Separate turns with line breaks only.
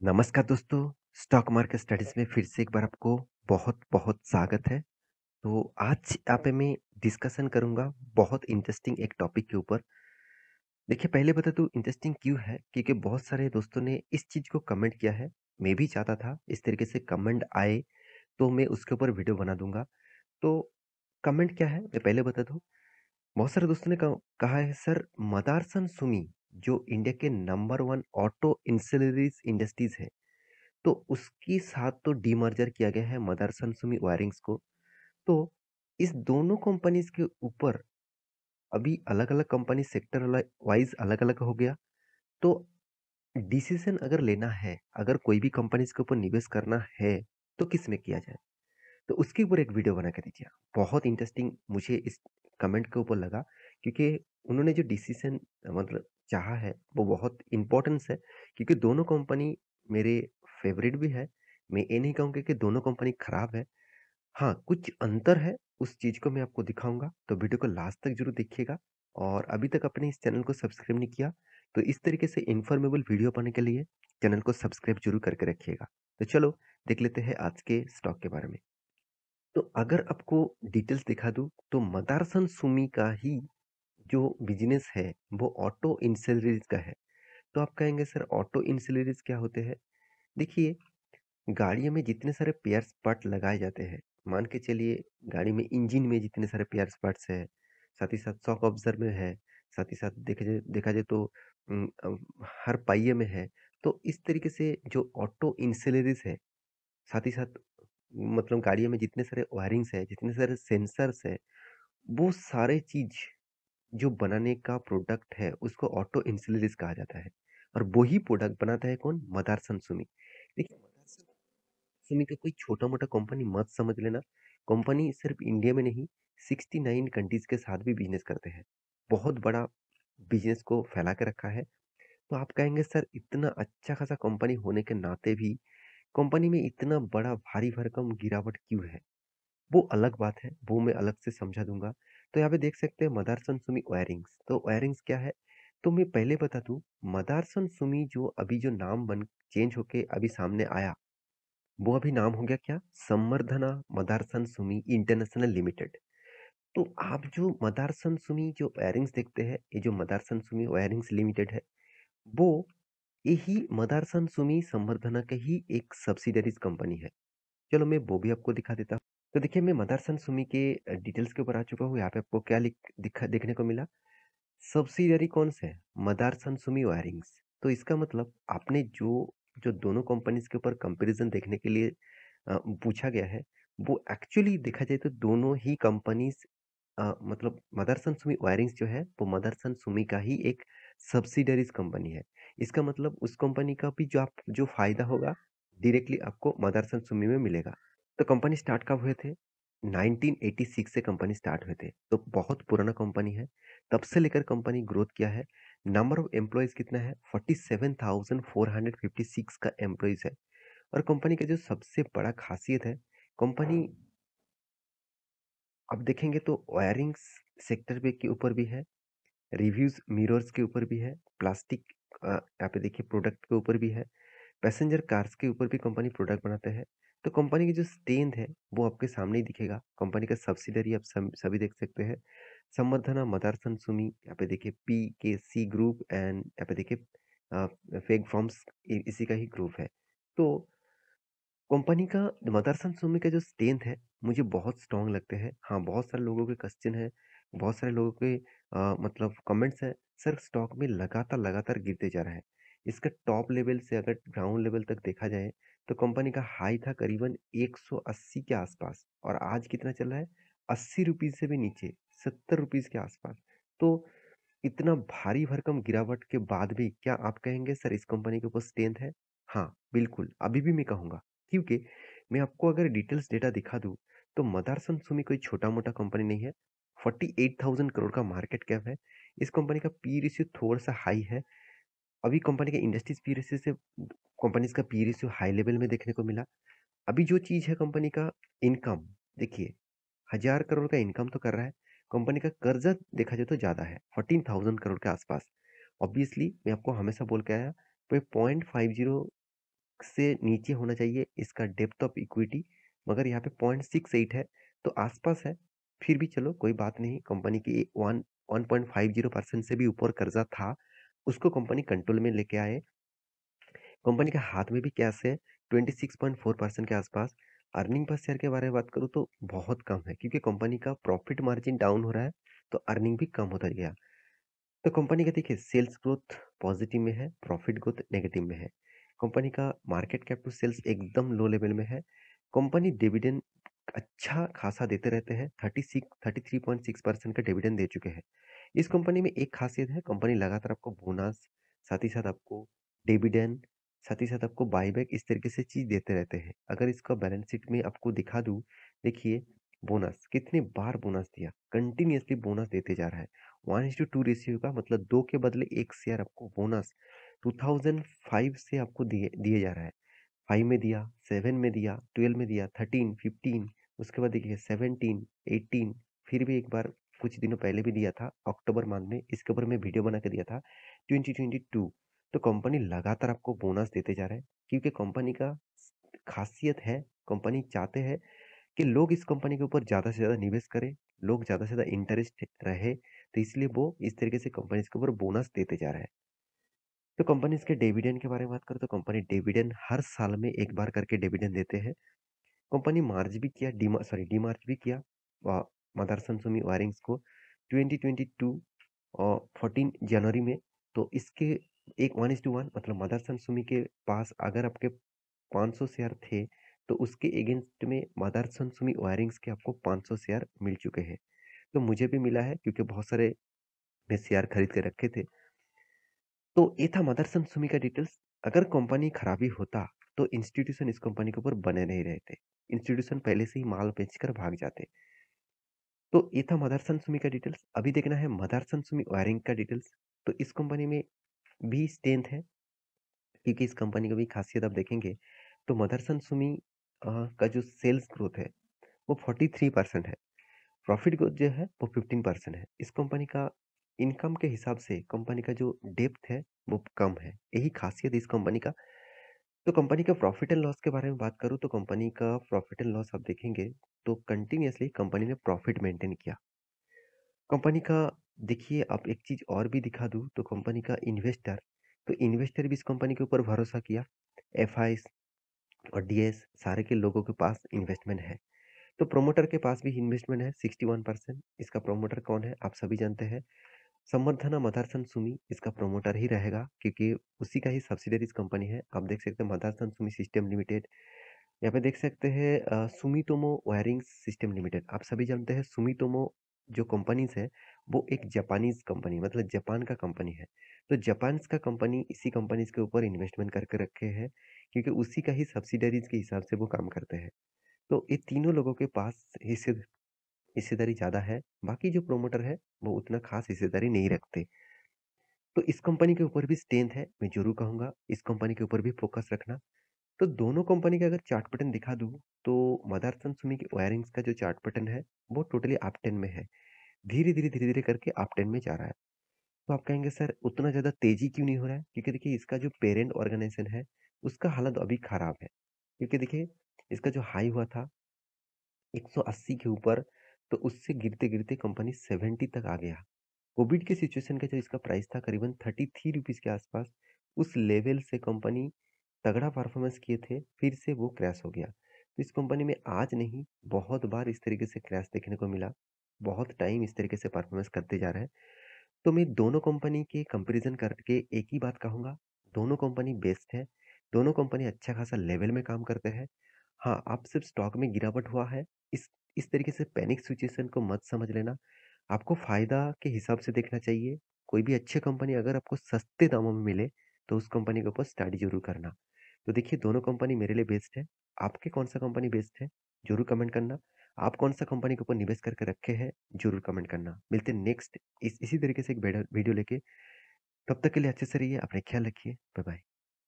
नमस्कार दोस्तों, stock market studies में फिर से एक बार आपको बहुत-बहुत स्वागत है। तो आज यहाँ पे मैं डिस्कशन करूँगा बहुत इंटरेस्टिंग एक टॉपिक के ऊपर। देखिए पहले बता दूँ इंटरेस्टिंग क्यों है? क्योंकि बहुत सारे दोस्तों ने इस चीज़ को कमेंट किया है। मैं भी चाहता था इस तरीके से कमेंट आए तो मैं उसके ऊपर वीडियो बना दूँगा। तो कमेंट क्या है मैं पहले बता दूँ। बहुत सारे दोस्तों ने कहा है सर मदारसन सुमी जो इंडिया के नंबर 1 ऑटो इंसिलरीज इंडस्ट्रीज़ है। तो उसके साथ तो डीमर्जर किया गया है मदरसन सुमी वायरिंग्स को। तो इस दोनों कंपनीज के ऊपर अभी अलग-अलग कंपनी सेक्टर वाइज़ अलग-अलग हो गया। तो डिसीज़न अगर लेना है, अगर कोई भी कंपनीज के ऊपर निवेश करना है, तो किस में किया जाए? तो उसके ऊपर एक वीडियो बना के दीजिए। बहुत इंटरेस्टिंग मुझे इस कमेंट के ऊपर लगा क्योंकि उन्होंने जो डिसीज़न मतलब चाहा है, वो बहुत इम्पोर्टेंस है क्योंकि दोनों कंपनी मेरे फेवरेट भी है। मैं ये नहीं कहूँगा कि दोनों कंपनी खराब है। हाँ, कुछ अंतर है, उस चीज़ को मैं आपको दिखाऊँगा, तो वीडियो को लास्ट तक ज़रूर देखिएगा और अभी तक आपने इस चैनल को सब्सक्राइब नहीं किया, तो इस तरीके से इन्फॉर्मेबल वीडियो पाने के लिए चैनल को सब्सक्राइब ज़रूर करके रखिएगा। तो चलो, देख लेते हैं आज के स्टॉक के बारे में। तो अगर आपको डिटेल्स दिखा दूँ, तो मदारसन सुमी का ही जो बिज़नेस है, वो ऑटो इंसिलरीज़ का है। तो आप कहेंगे सर ऑटो इंसिलरीज़ क्या होते हैं? देखिए, गाड़ियों में जितने सारे पेयर्स पार्ट लगाए जाते हैं, मान के चलिए गाड़ी में इंजन में जितने सारे पेयर्स पार्ट्स हैं, साथ ही साथ शॉक ऑब्जर्वर में है, साथ ही साथ देखा जाए तो हर पहिए में है। तो इस तरीके से जो ऑटो इंसिलरीज़ है, साथ ही साथ मतलब गाड़ियों में जितने सारे वायरिंग्स है, जितने सारे सेंसर्स है, वो सारे चीज़ जो बनाने का प्रोडक्ट है, उसको ऑटो इंसिलरीज़ कहा जाता है और वही प्रोडक्ट बनाता है कौन? मदारसन सुमी। देखिए मदारसन सुमी का कोई छोटा-मोटा कंपनी मत समझ लेना। कंपनी सिर्फ इंडिया में नहीं, 69 कंट्रीज़ के साथ भी बिज़नेस करते हैं। बहुत बड़ा बिज़नेस को फैला के रखा है। तो आप कहेंगे सर इतना अच्छा खासा कंपनी होने के नाते भी कंपनी में इतना बड़ा भारी भरकम गिरावट क्यों है? वो अलग बात है, वो मैं अलग से समझा दूँगा। तो यहाँ पे देख सकते हैं मदारसन सुमी वायरिंग्स, तो वायरिंग्स क्या है? तो मैं पहले बता दूँ, मदारसन सुमी जो अभी जो नाम बन चेंज होके अभी सामने आया, वो अभी नाम हो गया क्या? संवर्धना मदारसन सुमी इंटरनेशनल लिमिटेड। तो आप जो मदारसन सुमी जो वायरिंग्स देखते हैं, ये जो मदारसन सुमी वायरिंग्स लिमिटेड है, वो यही मदारसन सुमी संवर्धना का ही एक सब्सिडरीज़ कंपनी है। चलो मैं वो भी आपको दिखा देता हूँ। तो देखिए मैं मदरसन सुमी के डिटेल्स के ऊपर आ चुका हूँ। यहाँ पे आपको क्या देखने को मिला? सब्सिडियरी कौन से है? मदरसन सुमी वायरिंग्स। तो इसका मतलब आपने जो जो दोनों कंपनीज़ के ऊपर कंपैरिज़न देखने के लिए पूछा गया है, वो एक्चुअली देखा जाए तो दोनों ही कंपनीज़ मतलब मदरसन सुमी वायरिंग्स जो है, वो मदरसन सुमी का ही एक सब्सिडियरीज़ कंपनी है। इसका मतलब उस कंपनी का भी जो फ़ायदा होगा, डायरेक्टली आपको मदरसन सुमी में मिलेगा। तो कंपनी स्टार्ट कब हुए थे? 1986 से कंपनी स्टार्ट हुए थे, तो बहुत पुराना कंपनी है। तब से लेकर कंपनी ग्रोथ किया है। नंबर ऑफ एम्प्लॉइज़ कितना है? 47,456 का एम्प्लॉइज़ है और कंपनी का जो सबसे बड़ा ख़ासियत है, कंपनी आप देखेंगे तो वायरिंग्स सेक्टर पे के ऊपर भी है, रिव्यूज़ मिरर्स के ऊपर भी है, प्लास्टिक यहाँ पे देखिए प्रोडक्ट के ऊपर भी है, पैसेंजर कार्स के ऊपर भी कंपनी प्रोडक्ट बनाते हैं। तो कंपनी की जो स्ट्रेंथ है, वो आपके सामने ही दिखेगा। कंपनी का सब्सिडरी आप सभी देख सकते हैं। संवर्धना मदरसन सुमी, यहाँ पे देखिए पीकेसी ग्रुप एंड यहाँ पे देखिए अ, फेक फॉर्म्स इसी का ही ग्रुप है। तो कंपनी का मदरसन सुमी का जो स्ट्रेंथ है, मुझे बहुत स्ट्रॉन्ग लगते हैं। हाँ, बहुत सारे लोगों के क्वेश्चन है, बहुत सारे लोगों के मतलब कमेंट्स हैं, सर स्टॉक में लगातार गिरते जा रहा है। इसका टॉप लेवल से अगर ग्राउंड लेवल तक देखा जाए, तो कंपनी का हाई था करीबन 180 के आसपास और आज कितना चल रहा है? ₹80 से भी नीचे, ₹70 के आसपास। तो इतना भारी भरकम गिरावट के बाद भी क्या आप कहेंगे सर इस कंपनी के ऊपर स्ट्रेंथ है? हाँ, बिल्कुल, अभी भी मैं कहूँगा। क्योंकि मैं आपको अगर डिटेल्स डेटा दिखा दूँ, तो मदारसन सुमी कोई छोटा-मोटा कंपनी नहीं है। 48,000 करोड़ का मार्केट कैप है। इस कंपनी का पी रेशियो थोड़ा-सा हाई है। अभी कंपनी के इंडस्ट्रीज़ पी रेशियो से कंपनीज़ का पी रेशियो हाई लेवल में देखने को मिला। अभी जो चीज़ है कंपनी का इनकम, देखिए 1000 करोड़ का इनकम तो कर रहा है। कंपनी का कर्ज़ा देखा जाए तो ज़्यादा है, 14,000 करोड़ के आसपास। ऑब्वियसली मैं आपको हमेशा बोल के आया, वो 0.50 से नीचे होना चाहिए इसका डेप्थ ऑफ इक्विटी, मगर यहाँ पे 0.68 है, तो आसपास है। फिर भी चलो कोई बात नहीं, कंपनी की 1.50% से भी ऊपर कर्जा था, उसको कंपनी कंट्रोल में लेके आए। कंपनी के हाथ में भी कैश है 26.4% के आसपास। अर्निंग पर शेयर के बारे में बात करूँ तो बहुत कम है, क्योंकि कंपनी का प्रॉफिट मार्जिन डाउन हो रहा है, तो अर्निंग भी कम होता गया। तो कंपनी का देखिए सेल्स ग्रोथ पॉजिटिव में है, प्रॉफिट ग्रोथ नेगेटिव में है। कंपनी का मार्केट कैप टू सेल्स एकदम लो लेवल में है। कंपनी डिविडेंड अच्छा खासा देते रहते हैं, 33.6% का डिविडेंड दे चुके हैं। इस कंपनी में एक खासियत है, कंपनी लगातार आपको बोनस, साथ ही साथ आपको डिविडेंड, साथ ही साथ आपको बायबैक, इस तरीके से चीज देते रहते हैं। अगर इसका बैलेंस शीट में आपको दिखा दूं, देखिए बोनस कितने बार बोनस दिया, कंटिन्यूअसली बोनस देते जा रहा है। 1:2 रेशियो का मतलब 2 के बदले 1 शेयर आपको बोनस 2005 से आपको दिए दिए जा रहा है। 5 में दिया, 7 में दिया, 12 में दिया, 13, 15, उसके बाद देखिए 17, 18, फिर भी एक बार कुछ दिनों पहले भी दिया था अक्टूबर मंथ में, इसके ऊपर मैं वीडियो बना के दिया था 2022। तो कंपनी लगातार आपको बोनस देते जा रहा है, क्योंकि कंपनी का खासियत है, कंपनी चाहते हैं कि लोग इस कंपनी के ऊपर ज़्यादा से ज़्यादा निवेश करें, लोग ज़्यादा से ज़्यादा इंटरेस्ट रहे, तो इसलिए वो इस तरीके से कंपनी के ऊपर बोनस देते जा रहा है। तो कंपनी इसके डिविडेंड के बारे में बात करें तो कंपनी डिविडेंड हर साल में एक बार करके डिविडेंड देते हैं। कंपनी मार्ज भी किया, डीमार्ज भी किया मदरसन सुमी वायरिंग्स को 2022 और 14 जनवरी में। तो इसके एक 1:1 मतलब मदरसन सुमी के पास अगर आपके 500 शेयर थे, तो उसके अगेंस्ट में मदरसन सुमी वायरिंग्स के आपको 500 शेयर मिल चुके हैं। तो मुझे भी मिला है, क्योंकि बहुत सारे मैं शेयर खरीद के रखे थे। तो ये था मदरसन सुमी का डिटेल्स। अगर कंपनी खराबी होता तो इंस्टीट्यूशन इस कंपनी के ऊपर बने नहीं रहते, इंस्टीट्यूशन पहले से ही माल बेचकर भाग जाते। तो ये था मदरसन सुमी का डिटेल्स। अभी देखना है मदरसन सुमी वायरिंग का डिटेल्स। तो इस कंपनी में भी स्ट्रेंथ है, क्योंकि इस कंपनी की भी खासियत आप देखेंगे तो मदरसन सुमी का जो सेल्स ग्रोथ है वो 43% है, प्रॉफिट ग्रोथ जो है वो 15% है। इस कंपनी का इनकम के हिसाब से कंपनी का जो डेप्थ है वो कम है, यही खासियत इस कंपनी का। तो कंपनी का प्रॉफिट एंड लॉस के बारे में बात करूँ तो कंपनी का प्रॉफिट एंड लॉस आप देखेंगे तो कंटिन्यूअसली कंपनी ने प्रॉफिट मेंटेन किया। कंपनी का देखिए, आप एक चीज़ और भी दिखा दूँ तो कंपनी का इन्वेस्टर, तो इन्वेस्टर भी इस कंपनी के ऊपर भरोसा किया। एफआईस और डीएस सारे के लोगों के पास इन्वेस्टमेंट है। तो प्रोमोटर के पास भी इन्वेस्टमेंट है 61%। इसका प्रोमोटर कौन है आप सभी जानते हैं, संवर्धना मदरसन सुमी इसका प्रोमोटर ही रहेगा, क्योंकि उसी का ही सब्सिडरीज कंपनी है। आप देख सकते हैं मदरसन सुमी सिस्टम लिमिटेड, यहाँ पे देख सकते हैं सुमितोमो वायरिंग सिस्टम लिमिटेड। आप सभी जानते हैं सुमितोमो जो कंपनीज है वो एक जापानीज कंपनी, मतलब जापान का कंपनी है। तो जापान का कंपनी इसी कंपनीज के ऊपर इन्वेस्टमेंट करके रखे हैं, क्योंकि उसी का ही सब्सिडरीज के हिसाब से वो काम करते हैं। तो ये तीनों लोगों के पास हिस्सेदारी ज़्यादा है, बाकी जो प्रोमोटर है वो उतना खास हिस्सेदारी नहीं रखते। तो इस कंपनी के ऊपर भी स्ट्रेंथ है, मैं जरूर कहूँगा इस कंपनी के ऊपर भी फोकस रखना। तो दोनों कंपनी का अगर चार्ट पैटर्न दिखा दूँ, तो मदरसन सुमी की वायरिंग्स का जो चार्ट पैटर्न है, वो टोटली अप ट्रेंड में है। धीरे-धीरे करके अप ट्रेंड में जा रहा है। तो आप कहेंगे सर उतना ज़्यादा तेज़ी क्यों नहीं हो रहा है? क्योंकि देखिए इसका जो पेरेंट ऑर्गेनाइज़ेशन है, उसका हालत अभी खराब है। क्योंकि देखिए इसका जो हाई हुआ था 180 के ऊपर, तो उससे गिरते-गिरते कंपनी 70 तक आ गया। कोविड के सिचुएशन का जो इसका प्राइस था करीबन 33 रुपीज़ के आसपास, उस लेवल से कंपनी तगड़ा परफॉर्मेंस किए थे, फिर से वो क्रैश हो गया। तो इस कंपनी में आज नहीं, बहुत बार इस तरीके से क्रैश देखने को मिला, बहुत टाइम इस तरीके से परफॉर्मेंस करते जा रहे हैं। तो मैं दोनों कंपनी के कंपैरिजन करके एक ही बात कहूँगा, दोनों कंपनी बेस्ट है, दोनों कंपनी अच्छा खासा लेवल में काम करते हैं। हाँ, आप सिर्फ स्टॉक में गिरावट हुआ है, इस तरीके से पैनिक सिचुएशन को मत समझ लेना। आपको फ़ायदा के हिसाब से देखना चाहिए। कोई भी अच्छी कंपनी अगर आपको सस्ते दामों में मिले, तो उस कंपनी के ऊपर स्टडी ज़रूर करना। तो देखिए दोनों कंपनी मेरे लिए बेस्ट है। आपके कौन-सा कंपनी बेस्ट है? ज़रूर कमेंट करना। आप कौन-सा कंपनी के ऊपर निवेश करके रखे हैं? ज़रूर कमेंट करना। मिलते हैं नेक्स्ट इसी तरीके से एक बेडर वीडियो लेके। तब तक के लिए अच्छे से रहिए, अपना ख्याल रखिए। Bye bye.